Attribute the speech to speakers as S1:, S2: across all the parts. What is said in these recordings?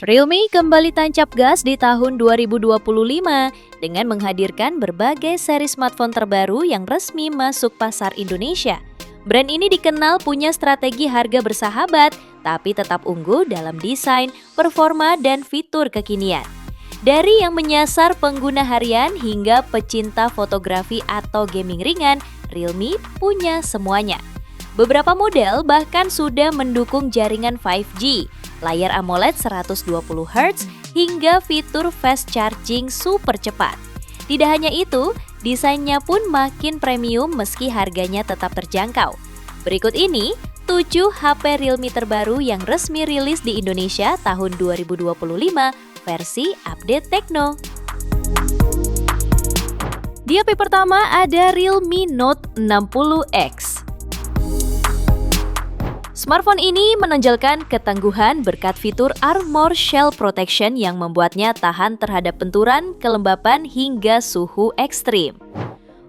S1: Realme kembali tancap gas di tahun 2025 dengan menghadirkan berbagai seri smartphone terbaru yang resmi masuk pasar Indonesia. Brand ini dikenal punya strategi harga bersahabat, tapi tetap unggul dalam desain, performa, dan fitur kekinian. Dari yang menyasar pengguna harian hingga pecinta fotografi atau gaming ringan, Realme punya semuanya. Beberapa model bahkan sudah mendukung jaringan 5G, layar AMOLED 120Hz, hingga fitur fast charging super cepat. Tidak hanya itu, desainnya pun makin premium meski harganya tetap terjangkau. Berikut ini 7 HP Realme terbaru yang resmi rilis di Indonesia tahun 2025 versi update Tecno. Di HP pertama ada Realme Note 60X. Smartphone ini menonjolkan ketangguhan berkat fitur Armor Shell Protection yang membuatnya tahan terhadap benturan, kelembapan, hingga suhu ekstrim.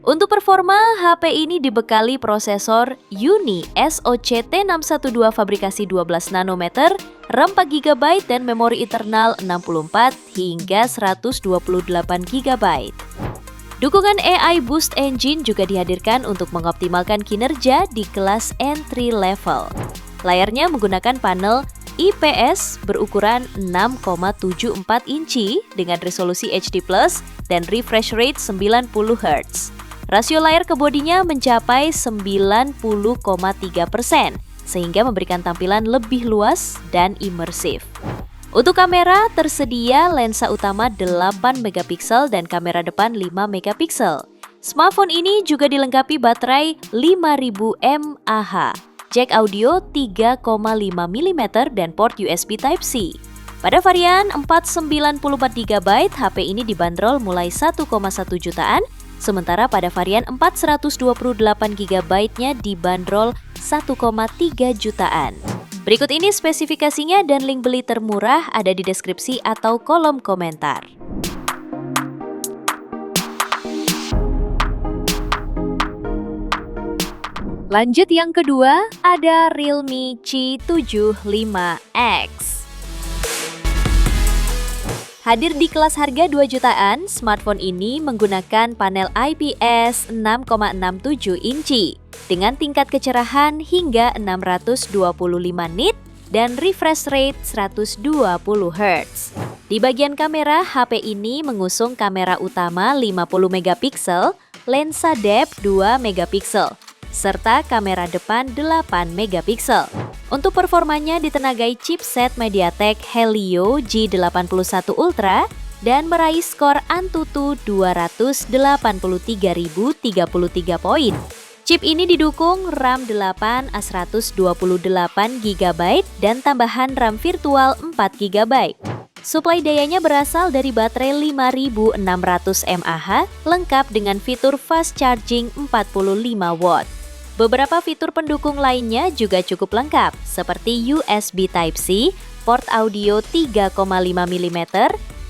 S1: Untuk performa, HP ini dibekali prosesor Uni SoC T612 fabrikasi 12 nanometer, RAM 4GB dan memori internal 64 hingga 128 GB. Dukungan AI Boost Engine juga dihadirkan untuk mengoptimalkan kinerja di kelas entry level. Layarnya menggunakan panel IPS berukuran 6,74 inci dengan resolusi HD+ dan refresh rate 90 Hz. Rasio layar ke bodinya mencapai 90,3%, sehingga memberikan tampilan lebih luas dan imersif. Untuk kamera, tersedia lensa utama 8 megapiksel dan kamera depan 5 megapiksel. Smartphone ini juga dilengkapi baterai 5000 mAh, jack audio 3,5 mm dan port USB Type-C. Pada varian 494GB, HP ini dibanderol mulai 1,1 jutaan, sementara pada varian 428GB-nya dibanderol 1,3 jutaan. Berikut ini spesifikasinya dan link beli termurah ada di deskripsi atau kolom komentar. Lanjut yang kedua, ada Realme C75X. Hadir di kelas harga 2 jutaan, smartphone ini menggunakan panel IPS 6,67 inci dengan tingkat kecerahan hingga 625 nit dan refresh rate 120 Hz. Di bagian kamera, HP ini mengusung kamera utama 50 megapiksel, lensa depth 2 megapiksel, serta kamera depan 8 megapiksel. Untuk performanya ditenagai chipset MediaTek Helio G81 Ultra dan meraih skor Antutu 283.033 poin. Chip ini didukung RAM 8 128GB dan tambahan RAM virtual 4GB. Suplai dayanya berasal dari baterai 5600 mAh lengkap dengan fitur fast charging 45 watt. Beberapa fitur pendukung lainnya juga cukup lengkap, seperti USB Type-C, port audio 3,5 mm,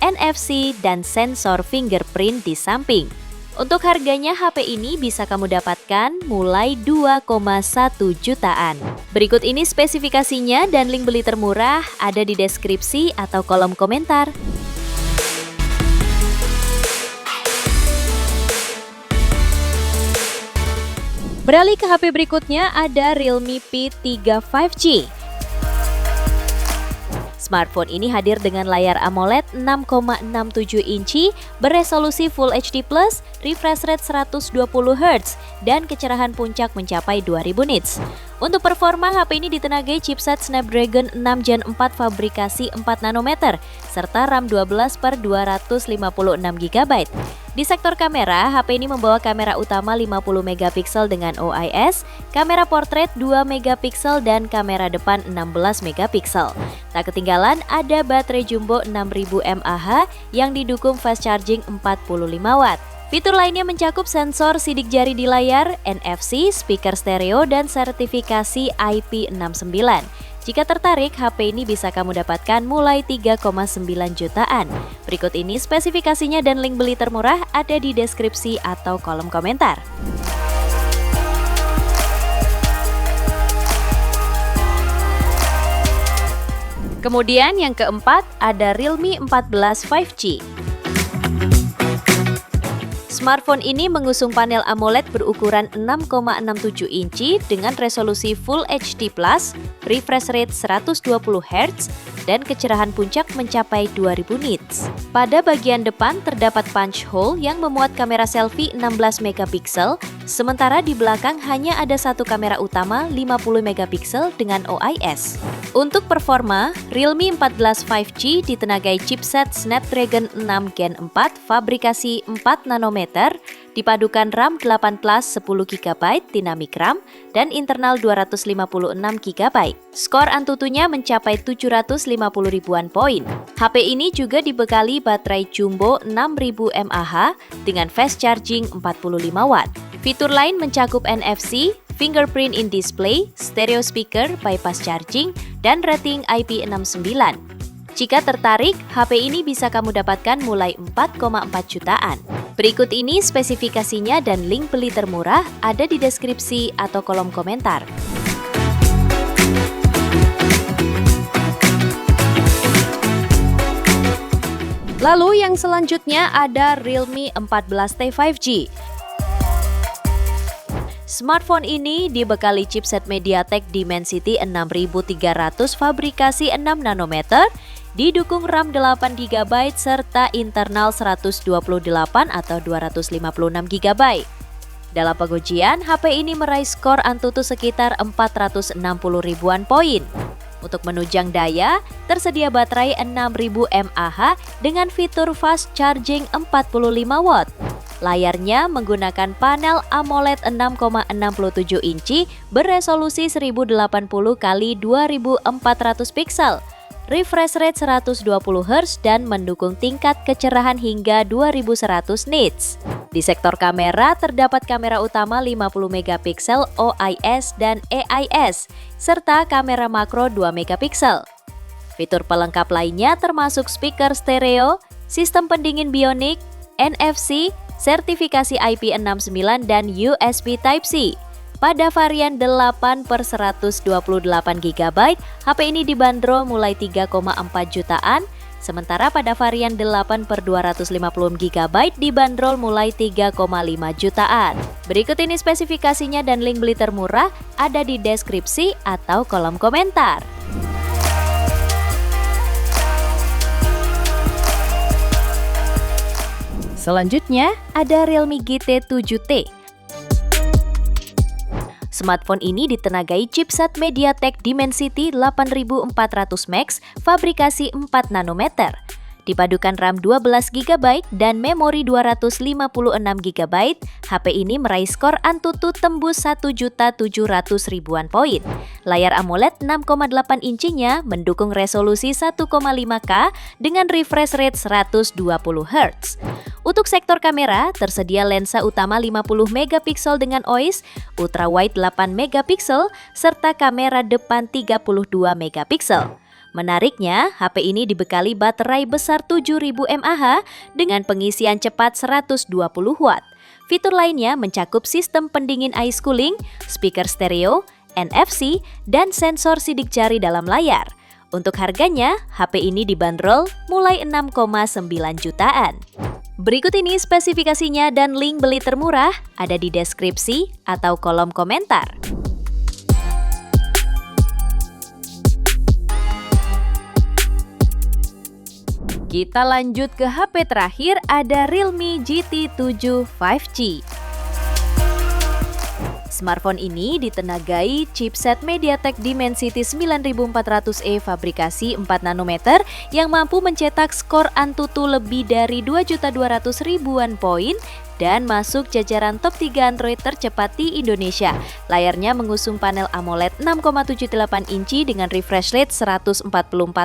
S1: NFC, dan sensor fingerprint di samping. Untuk harganya, HP ini bisa kamu dapatkan mulai 2,1 jutaan. Berikut ini spesifikasinya dan link beli termurah ada di deskripsi atau kolom komentar. Beralih ke HP berikutnya ada Realme P3 5G. Smartphone ini hadir dengan layar AMOLED 6,67 inci, beresolusi Full HD+, refresh rate 120 Hz, dan kecerahan puncak mencapai 2000 nits. Untuk performa, HP ini ditenagai chipset Snapdragon 6 Gen 4 fabrikasi 4 nanometer, serta RAM 12/256GB. Di sektor kamera, HP ini membawa kamera utama 50 megapiksel dengan OIS, kamera portrait 2 megapiksel dan kamera depan 16 megapiksel. Tak ketinggalan ada baterai jumbo 6000 mAh yang didukung fast charging 45 watt. Fitur lainnya mencakup sensor sidik jari di layar, NFC, speaker stereo, dan sertifikasi IP69. Jika tertarik, HP ini bisa kamu dapatkan mulai 3,9 jutaan. Berikut ini spesifikasinya dan link beli termurah ada di deskripsi atau kolom komentar. Kemudian yang keempat ada Realme 14 5G. Smartphone ini mengusung panel AMOLED berukuran 6,67 inci dengan resolusi Full HD+, refresh rate 120 Hz, dan kecerahan puncak mencapai 2000 nits. Pada bagian depan terdapat punch hole yang memuat kamera selfie 16 megapiksel, sementara di belakang hanya ada satu kamera utama 50 megapiksel dengan OIS. Untuk performa, Realme 14 5G ditenagai chipset Snapdragon 6 Gen 4 fabrikasi 4 nanometer, dipadukan RAM 8 plus 10 GB Dynamic RAM dan internal 256 GB. Skor Antutunya mencapai 750 ribuan poin. HP ini juga dibekali baterai jumbo 6000 mAh dengan fast charging 45 watt. Fitur lain mencakup NFC, fingerprint in display, stereo speaker, bypass charging, dan rating IP69. Jika tertarik, HP ini bisa kamu dapatkan mulai 4,4 jutaan. Berikut ini spesifikasinya dan link beli termurah ada di deskripsi atau kolom komentar. Lalu yang selanjutnya ada Realme 14T 5G. Smartphone ini dibekali chipset MediaTek Dimensity 6300 fabrikasi 6 nanometer, didukung RAM 8 GB serta internal 128 atau 256 GB. Dalam pengujian, HP ini meraih skor Antutu sekitar 460 ribuan poin. Untuk menunjang daya, tersedia baterai 6000 mAh dengan fitur fast charging 45 watt. Layarnya menggunakan panel AMOLED 6,67 inci beresolusi 1080 x 2400 piksel, refresh rate 120 Hz dan mendukung tingkat kecerahan hingga 2100 nits. Di sektor kamera terdapat kamera utama 50 megapiksel OIS dan EIS serta kamera makro 2 megapiksel. Fitur pelengkap lainnya termasuk speaker stereo, sistem pendingin Bionic, NFC, sertifikasi IP69 dan USB Type-C. Pada varian 8/128 GB, HP ini dibanderol mulai 3,4 jutaan, sementara pada varian 8/250 GB dibanderol mulai 3,5 jutaan. Berikut ini spesifikasinya dan link beli termurah ada di deskripsi atau kolom komentar. Selanjutnya ada Realme GT 7T. Smartphone ini ditenagai chipset MediaTek Dimensity 8400 Max fabrikasi 4 nanometer. Dipadukan RAM 12 GB dan memori 256 GB, HP ini meraih skor Antutu tembus 1.700.000 poin. Layar AMOLED 6,8 incinya mendukung resolusi 1,5K dengan refresh rate 120 Hz. Untuk sektor kamera, tersedia lensa utama 50 megapiksel dengan OIS, ultrawide 8 megapiksel, serta kamera depan 32 megapiksel. Menariknya, HP ini dibekali baterai besar 7000 mAh dengan pengisian cepat 120 watt. Fitur lainnya mencakup sistem pendingin ice cooling, speaker stereo, NFC, dan sensor sidik jari dalam layar. Untuk harganya, HP ini dibanderol mulai 6,9 jutaan. Berikut ini spesifikasinya dan link beli termurah ada di deskripsi atau kolom komentar. Kita lanjut ke HP terakhir, ada Realme GT 7 5G. Smartphone ini ditenagai chipset MediaTek Dimensity 9400E fabrikasi 4 nanometer yang mampu mencetak skor Antutu lebih dari 2.200.000-an poin dan masuk jajaran top 3 Android tercepat di Indonesia. Layarnya mengusung panel AMOLED 6,78 inci dengan refresh rate 144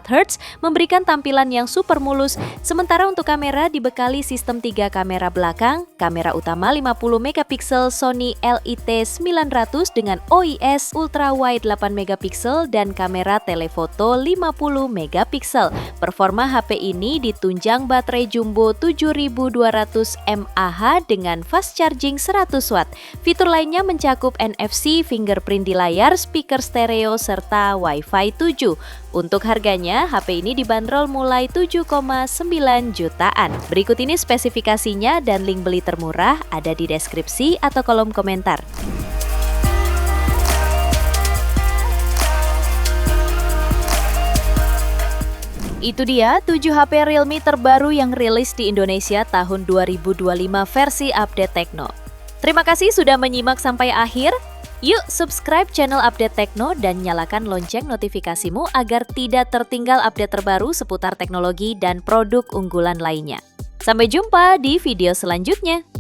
S1: Hz, memberikan tampilan yang super mulus. Sementara untuk kamera dibekali sistem 3 kamera belakang, kamera utama 50 megapiksel Sony LIT900 dengan OIS ultra wide 8 megapiksel dan kamera telefoto 50 megapiksel. Performa HP ini ditunjang baterai jumbo 7200 mAh dengan fast charging 100 watt. Fitur lainnya mencakup NFC, fingerprint di layar, speaker stereo, serta Wi-Fi 7. Untuk harganya, HP ini dibanderol mulai 7,9 jutaan. Berikut ini spesifikasinya dan link beli termurah ada di deskripsi atau kolom komentar. Itu dia 7 HP Realme terbaru yang rilis di Indonesia tahun 2025 versi update Tekno. Terima kasih sudah menyimak sampai akhir. Yuk subscribe channel Update Tekno dan nyalakan lonceng notifikasimu agar tidak tertinggal update terbaru seputar teknologi dan produk unggulan lainnya. Sampai jumpa di video selanjutnya.